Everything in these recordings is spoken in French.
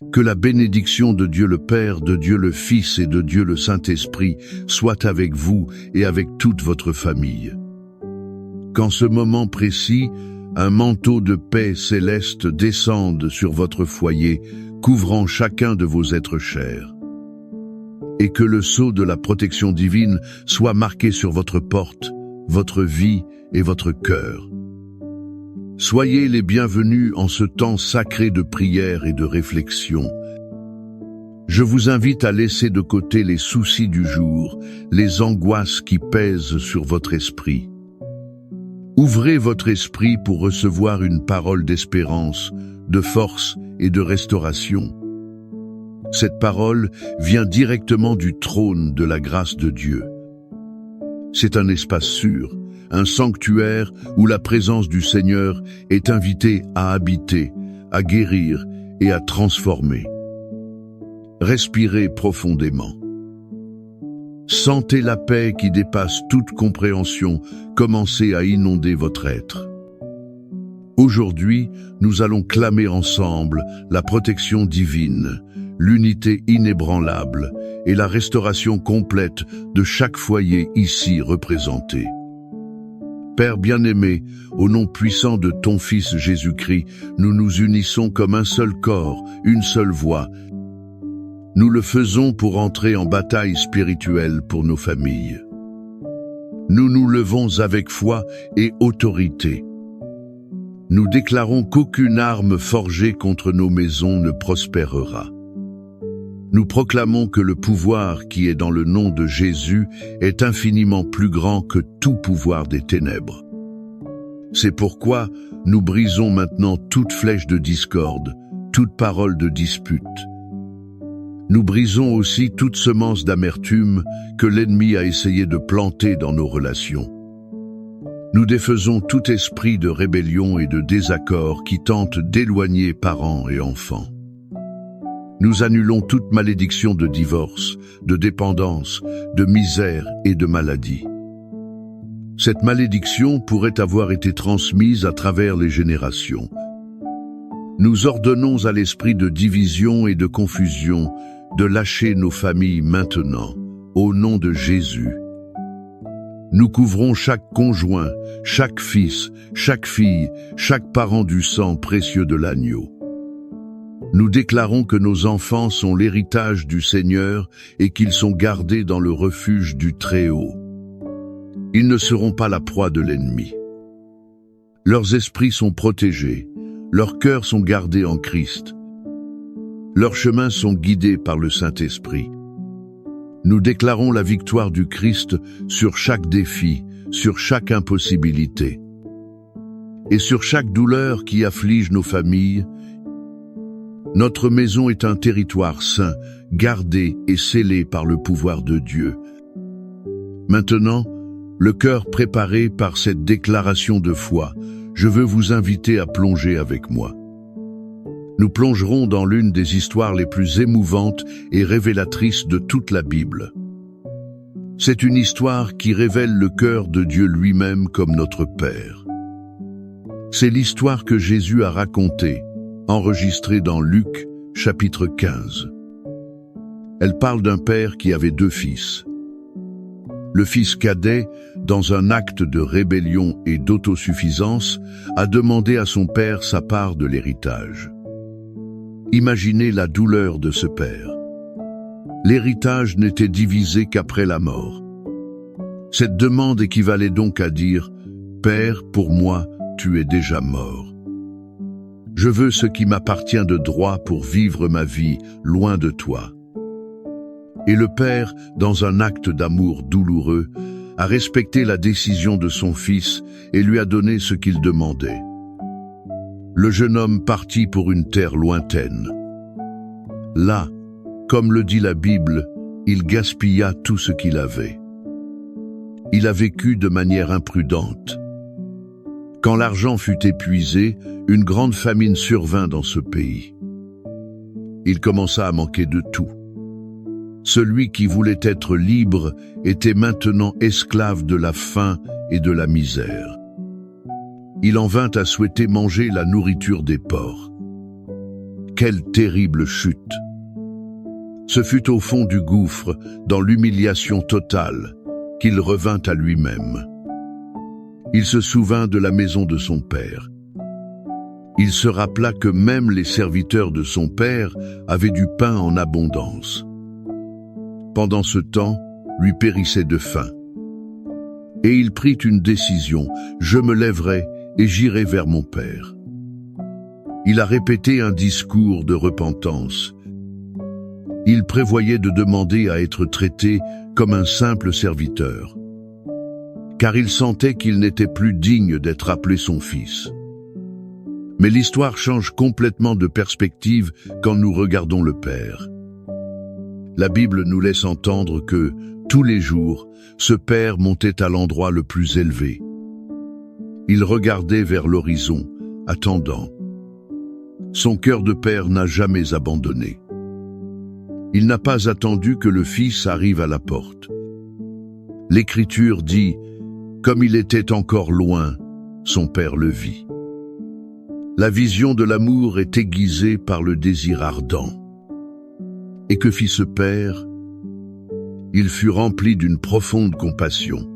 Que la bénédiction de Dieu le Père, de Dieu le Fils et de Dieu le Saint-Esprit soit avec vous et avec toute votre famille. Qu'en ce moment précis, un manteau de paix céleste descende sur votre foyer, couvrant chacun de vos êtres chers. Et que le sceau de la protection divine soit marqué sur votre porte, votre vie et votre cœur. Soyez les bienvenus en ce temps sacré de prière et de réflexion. Je vous invite à laisser de côté les soucis du jour, les angoisses qui pèsent sur votre esprit. Ouvrez votre esprit pour recevoir une parole d'espérance, de force et de restauration. Cette parole vient directement du trône de la grâce de Dieu. C'est un espace sûr, un sanctuaire où la présence du Seigneur est invitée à habiter, à guérir et à transformer. Respirez profondément. Sentez la paix qui dépasse toute compréhension commencer à inonder votre être. Aujourd'hui, nous allons clamer ensemble la protection divine, l'unité inébranlable et la restauration complète de chaque foyer ici représenté. Père bien-aimé, au nom puissant de ton Fils Jésus-Christ, nous nous unissons comme un seul corps, une seule voix. Nous le faisons pour entrer en bataille spirituelle pour nos familles. Nous nous levons avec foi et autorité. Nous déclarons qu'aucune arme forgée contre nos maisons ne prospérera. Nous proclamons que le pouvoir qui est dans le nom de Jésus est infiniment plus grand que tout pouvoir des ténèbres. C'est pourquoi nous brisons maintenant toute flèche de discorde, toute parole de dispute. Nous brisons aussi toute semence d'amertume que l'ennemi a essayé de planter dans nos relations. Nous défaisons tout esprit de rébellion et de désaccord qui tente d'éloigner parents et enfants. Nous annulons toute malédiction de divorce, de dépendance, de misère et de maladie. Cette malédiction pourrait avoir été transmise à travers les générations. Nous ordonnons à l'esprit de division et de confusion de lâcher nos familles maintenant, au nom de Jésus. Nous couvrons chaque conjoint, chaque fils, chaque fille, chaque parent du sang précieux de l'agneau. Nous déclarons que nos enfants sont l'héritage du Seigneur et qu'ils sont gardés dans le refuge du Très-Haut. Ils ne seront pas la proie de l'ennemi. Leurs esprits sont protégés, leurs cœurs sont gardés en Christ. Leurs chemins sont guidés par le Saint-Esprit. Nous déclarons la victoire du Christ sur chaque défi, sur chaque impossibilité. Et sur chaque douleur qui afflige nos familles. Notre maison est un territoire saint, gardé et scellé par le pouvoir de Dieu. Maintenant, le cœur préparé par cette déclaration de foi, je veux vous inviter à plonger avec moi. Nous plongerons dans l'une des histoires les plus émouvantes et révélatrices de toute la Bible. C'est une histoire qui révèle le cœur de Dieu lui-même comme notre Père. C'est l'histoire que Jésus a racontée, enregistrée dans Luc, chapitre 15. Elle parle d'un père qui avait 2 fils. Le fils cadet, dans un acte de rébellion et d'autosuffisance, a demandé à son père sa part de l'héritage. Imaginez la douleur de ce père. L'héritage n'était divisé qu'après la mort. Cette demande équivalait donc à dire « Père, pour moi, tu es déjà mort. Je veux ce qui m'appartient de droit pour vivre ma vie loin de toi. » Et le père, dans un acte d'amour douloureux, a respecté la décision de son fils et lui a donné ce qu'il demandait. Le jeune homme partit pour une terre lointaine. Là, comme le dit la Bible, il gaspilla tout ce qu'il avait. Il a vécu de manière imprudente. Quand l'argent fut épuisé, une grande famine survint dans ce pays. Il commença à manquer de tout. Celui qui voulait être libre était maintenant esclave de la faim et de la misère. Il en vint à souhaiter manger la nourriture des porcs. quelle terrible chute! Ce fut au fond du gouffre, dans l'humiliation totale, qu'il revint à lui-même. Il se souvint de la maison de son père. Il se rappela que même les serviteurs de son père avaient du pain en abondance. Pendant ce temps, lui périssait de faim. Et il prit une décision: je me lèverai et j'irai vers mon père. Il a répété un discours de repentance. Il prévoyait de demander à être traité comme un simple serviteur, car il sentait qu'il n'était plus digne d'être appelé son fils. Mais l'histoire change complètement de perspective quand nous regardons le Père. La Bible nous laisse entendre que, tous les jours, ce Père montait à l'endroit le plus élevé. Il regardait vers l'horizon, attendant. Son cœur de père n'a jamais abandonné. Il n'a pas attendu que le Fils arrive à la porte. L'Écriture dit: comme il était encore loin, son Père le vit. La vision de l'amour est aiguisée par le désir ardent. Et que fit ce Père? Il fut rempli d'une profonde compassion.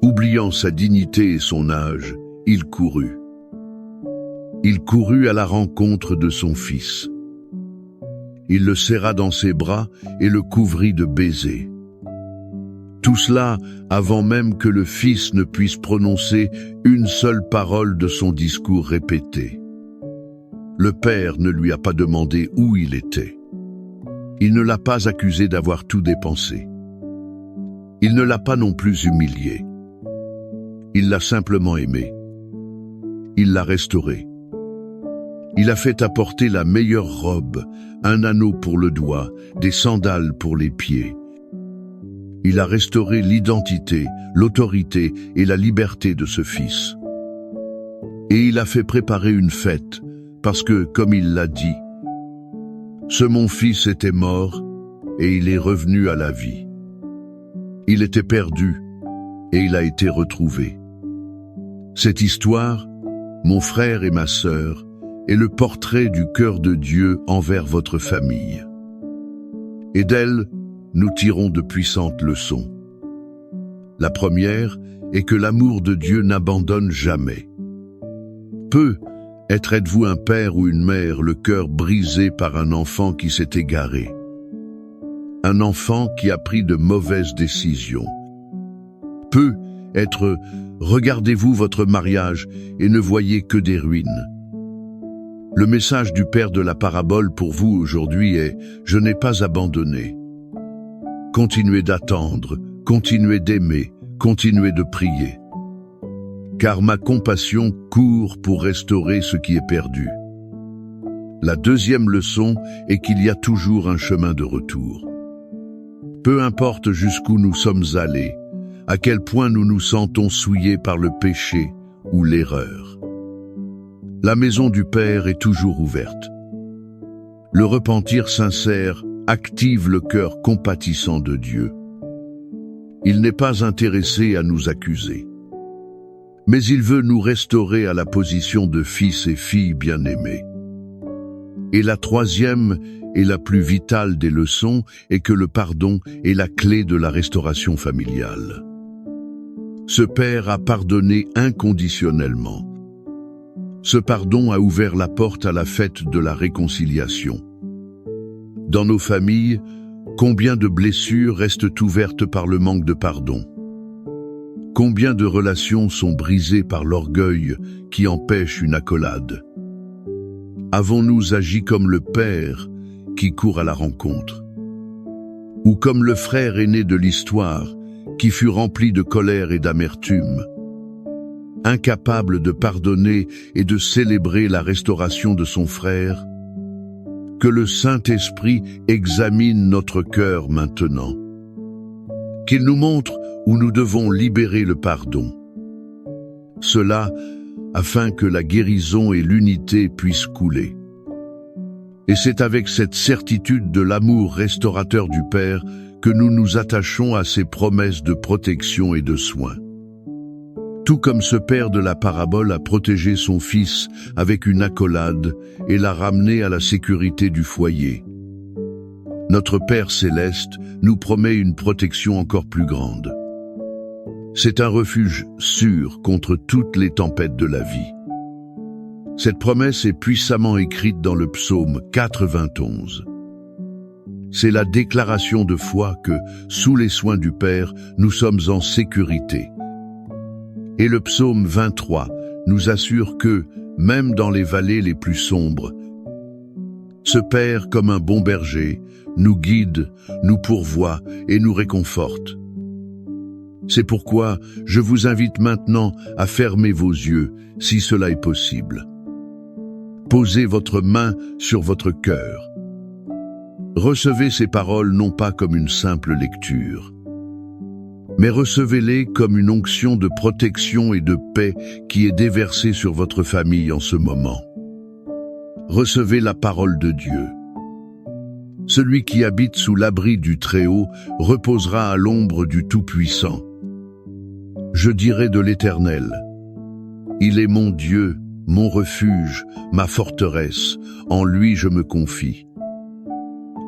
Oubliant sa dignité et son âge, il courut. Il courut à la rencontre de son Fils. Il le serra dans ses bras et le couvrit de baisers. Tout cela avant même que le Fils ne puisse prononcer une seule parole de son discours répété. Le Père ne lui a pas demandé où il était. Il ne l'a pas accusé d'avoir tout dépensé. Il ne l'a pas non plus humilié. Il l'a simplement aimé. Il l'a restauré. Il a fait apporter la meilleure robe, un anneau pour le doigt, des sandales pour les pieds. Il a restauré l'identité, l'autorité et la liberté de ce Fils. Et il a fait préparer une fête, parce que, comme il l'a dit, « Ce mon Fils était mort, et il est revenu à la vie. Il était perdu, et il a été retrouvé. » Cette histoire, mon frère et ma sœur, est le portrait du cœur de Dieu envers votre famille. Et d'elle, nous tirons de puissantes leçons. La première est que l'amour de Dieu n'abandonne jamais. Êtes-vous un père ou une mère le cœur brisé par un enfant qui s'est égaré, un enfant qui a pris de mauvaises décisions. Regardez-vous votre mariage et ne voyez que des ruines. Le message du Père de la parabole pour vous aujourd'hui est: je n'ai pas abandonné. Continuez d'attendre, continuez d'aimer, continuez de prier. Car ma compassion court pour restaurer ce qui est perdu. La deuxième leçon est qu'il y a toujours un chemin de retour. Peu importe jusqu'où nous sommes allés, à quel point nous nous sentons souillés par le péché ou l'erreur, la maison du Père est toujours ouverte. Le repentir sincère active le cœur compatissant de Dieu. Il n'est pas intéressé à nous accuser, mais il veut nous restaurer à la position de fils et filles bien-aimés. Et la troisième et la plus vitale des leçons est que le pardon est la clé de la restauration familiale. Ce Père a pardonné inconditionnellement. Ce pardon a ouvert la porte à la fête de la réconciliation. Dans nos familles, combien de blessures restent ouvertes par le manque de pardon? Combien de relations sont brisées par l'orgueil qui empêche une accolade? Avons-nous agi comme le Père qui court à la rencontre? Ou comme le frère aîné de l'histoire qui fut rempli de colère et d'amertume, incapable de pardonner et de célébrer la restauration de son frère? Que le Saint-Esprit examine notre cœur maintenant. Qu'il nous montre où nous devons libérer le pardon. Cela afin que la guérison et l'unité puissent couler. Et c'est avec cette certitude de l'amour restaurateur du Père que nous nous attachons à ses promesses de protection et de soin. Tout comme ce père de la parabole a protégé son fils avec une accolade et l'a ramené à la sécurité du foyer. Notre Père céleste nous promet une protection encore plus grande. C'est un refuge sûr contre toutes les tempêtes de la vie. Cette promesse est puissamment écrite dans le psaume 91. C'est la déclaration de foi que, sous les soins du Père, nous sommes en sécurité. Et le psaume 23 nous assure que, même dans les vallées les plus sombres, ce Père, comme un bon berger, nous guide, nous pourvoit et nous réconforte. C'est pourquoi je vous invite maintenant à fermer vos yeux, si cela est possible. Posez votre main sur votre cœur. Recevez ces paroles non pas comme une simple lecture, mais recevez-les comme une onction de protection et de paix qui est déversée sur votre famille en ce moment. Recevez la parole de Dieu. Celui qui habite sous l'abri du Très-Haut reposera à l'ombre du Tout-Puissant. Je dirai de l'Éternel: il est mon Dieu, mon refuge, ma forteresse, en lui je me confie.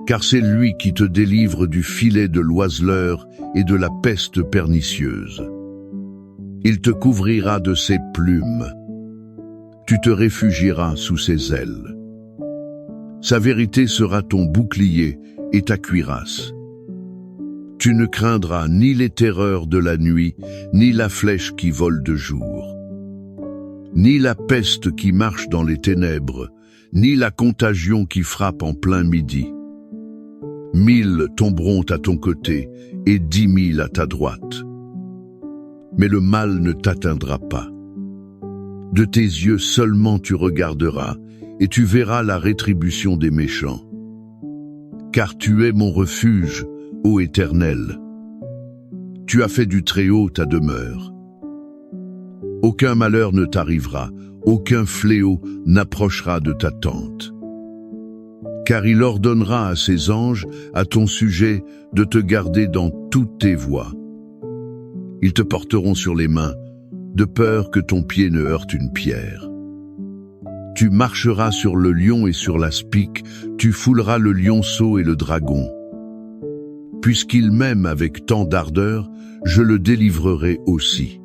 Car c'est lui qui te délivre du filet de l'oiseleur et de la peste pernicieuse. Il te couvrira de ses plumes. Tu te réfugieras sous ses ailes. Sa vérité sera ton bouclier et ta cuirasse. Tu ne craindras ni les terreurs de la nuit, ni la flèche qui vole de jour, ni la peste qui marche dans les ténèbres, ni la contagion qui frappe en plein midi. 1000 tomberont à ton côté et 10 000 à ta droite. Mais le mal ne t'atteindra pas. De tes yeux seulement tu regarderas et tu verras la rétribution des méchants. Car tu es mon refuge, ô Éternel. Tu as fait du Très-Haut ta demeure. Aucun malheur ne t'arrivera, aucun fléau n'approchera de ta tente. Car il ordonnera à ses anges, à ton sujet, de te garder dans toutes tes voies. Ils te porteront sur les mains, de peur que ton pied ne heurte une pierre. Tu marcheras sur le lion et sur l'aspic, tu fouleras le lionceau et le dragon. Puisqu'il m'aime avec tant d'ardeur, je le délivrerai aussi.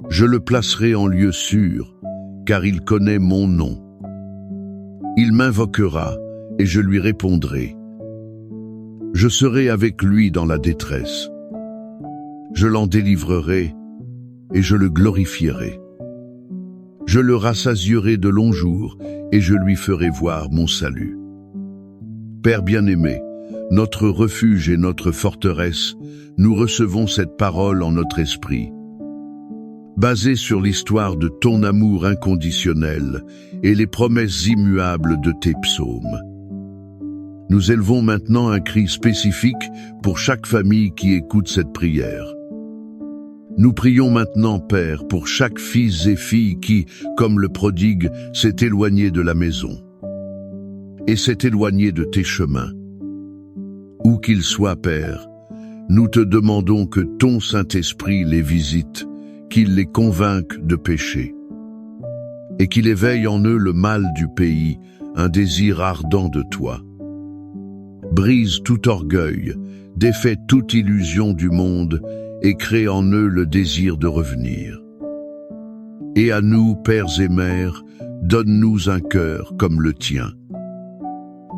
Je le placerai en lieu sûr, car il connaît mon nom. Il m'invoquera, et je lui répondrai. Je serai avec lui dans la détresse. Je l'en délivrerai, et je le glorifierai. Je le rassasierai de longs jours, et je lui ferai voir mon salut. Père bien-aimé, notre refuge et notre forteresse, nous recevons cette parole en notre esprit. Basée sur l'histoire de ton amour inconditionnel et les promesses immuables de tes psaumes. Nous élevons maintenant un cri spécifique pour chaque famille qui écoute cette prière. Nous prions maintenant, Père, pour chaque fils et fille qui, comme le prodigue, s'est éloigné de la maison et s'est éloigné de tes chemins. Où qu'il soit, Père, nous te demandons que ton Saint-Esprit les visite, qu'il les convainque de pécher, et qu'il éveille en eux le mal du pays, un désir ardent de toi. Brise tout orgueil, défais toute illusion du monde, et crée en eux le désir de revenir. Et à nous, pères et mères, donne-nous un cœur comme le tien.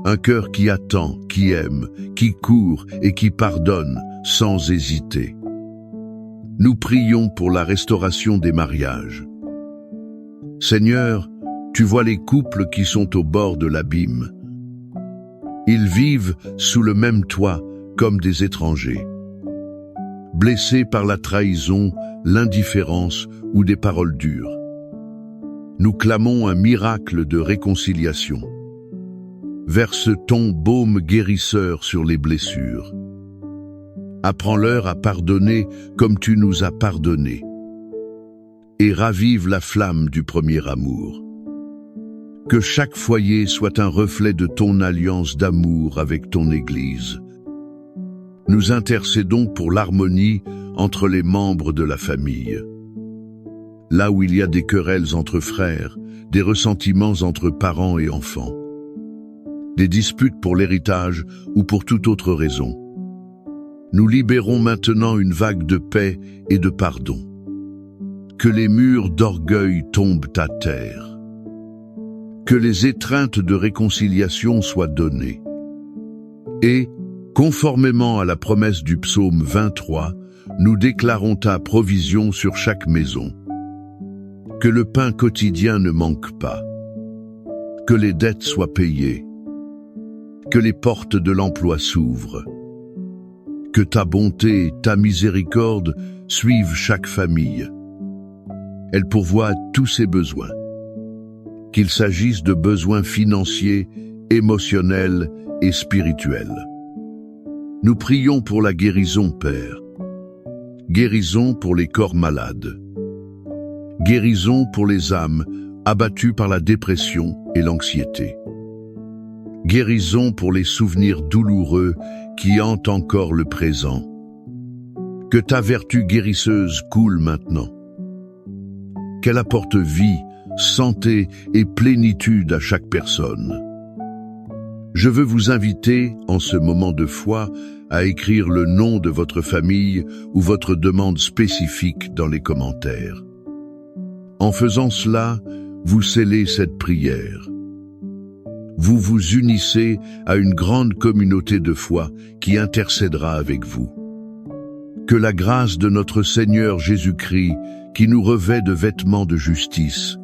Un cœur qui attend, qui aime, qui court et qui pardonne sans hésiter. Nous prions pour la restauration des mariages. Seigneur, tu vois les couples qui sont au bord de l'abîme. Ils vivent sous le même toit comme des étrangers. Blessés par la trahison, l'indifférence ou des paroles dures. Nous clamons un miracle de réconciliation. Verse ton baume guérisseur sur les blessures. Apprends-leur à pardonner comme tu nous as pardonné. Et ravive la flamme du premier amour. Que chaque foyer soit un reflet de ton alliance d'amour avec ton Église. Nous intercédons pour l'harmonie entre les membres de la famille. là où il y a des querelles entre frères, des ressentiments entre parents et enfants, des disputes pour l'héritage ou pour toute autre raison. Nous libérons maintenant une vague de paix et de pardon. Que les murs d'orgueil tombent à terre. Que les étreintes de réconciliation soient données. Et, conformément à la promesse du psaume 23, nous déclarons ta provision sur chaque maison. Que le pain quotidien ne manque pas. Que les dettes soient payées. Que les portes de l'emploi s'ouvrent. Que ta bonté et ta miséricorde suivent chaque famille. Elle pourvoit à tous ses besoins. Qu'il s'agisse de besoins financiers, émotionnels et spirituels. Nous prions pour la guérison, Père. Guérison pour les corps malades. Guérison pour les âmes abattues par la dépression et l'anxiété. Guérison pour les souvenirs douloureux qui hantent encore le présent. Que ta vertu guérisseuse coule maintenant. Qu'elle apporte vie, santé et plénitude à chaque personne. Je veux vous inviter, en ce moment de foi, à écrire le nom de votre famille ou votre demande spécifique dans les commentaires. En faisant cela, vous scellez cette prière. Vous vous unissez à une grande communauté de foi qui intercédera avec vous. Que la grâce de notre Seigneur Jésus-Christ, qui nous revêt de vêtements de justice,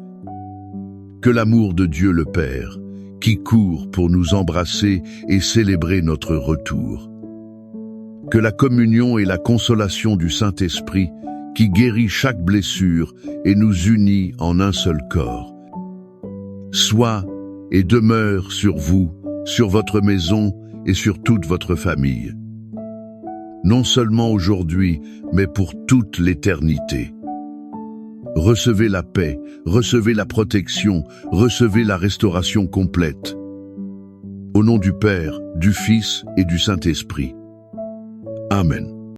que l'amour de Dieu le Père, qui court pour nous embrasser et célébrer notre retour, que la communion et la consolation du Saint-Esprit, qui guérit chaque blessure et nous unit en un seul corps, soit et demeure sur vous, sur votre maison et sur toute votre famille. Non seulement aujourd'hui, mais pour toute l'éternité. Recevez la paix, recevez la protection, recevez la restauration complète. Au nom du Père, du Fils et du Saint-Esprit. Amen.